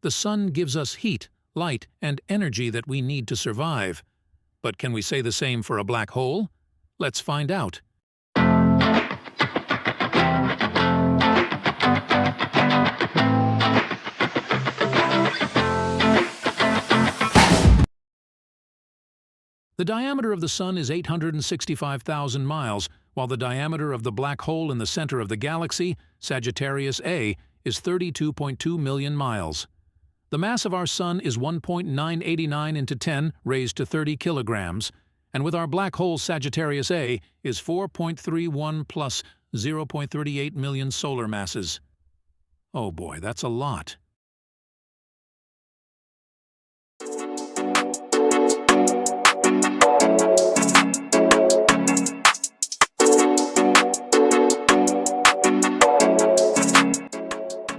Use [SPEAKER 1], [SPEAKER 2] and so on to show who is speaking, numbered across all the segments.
[SPEAKER 1] The sun gives us heat, light, and energy that we need to survive. But can we say the same for a black hole? Let's find out. The diameter of the Sun is 865,000 miles, while the diameter of the black hole in the center of the galaxy, Sagittarius A, is 32.2 million miles. The mass of our Sun is 1.989 into 10 raised to 30 kilograms, and with our black hole Sagittarius A is 4.31 plus 0.38 million solar masses. Oh boy, that's a lot.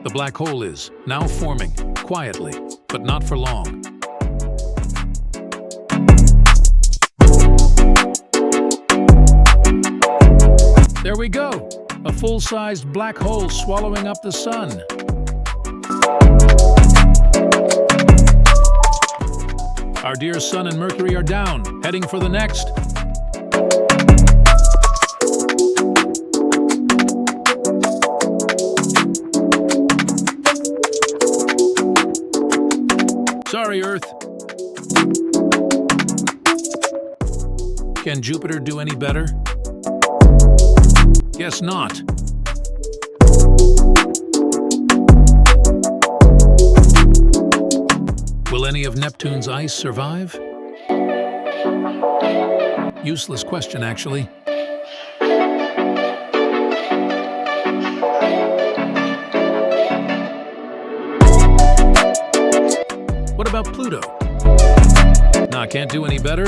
[SPEAKER 1] The black hole is now forming, quietly, but not for long. There we go! A full-sized black hole swallowing up the Sun. Our dear Sun and Mercury are down, heading for the next. Sorry, Earth. Can Jupiter do any better? Guess not. Will any of Neptune's ice survive? Useless question, actually. What about Pluto? Nah, can't do any better.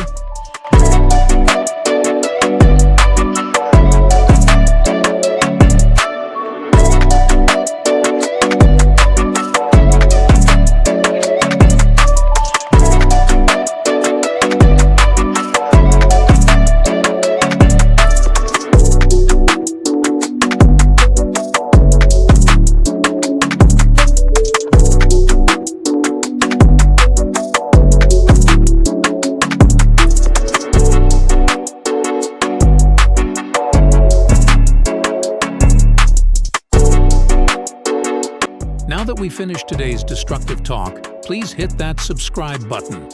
[SPEAKER 1] Now that we finished today's destructive talk, please hit that subscribe button.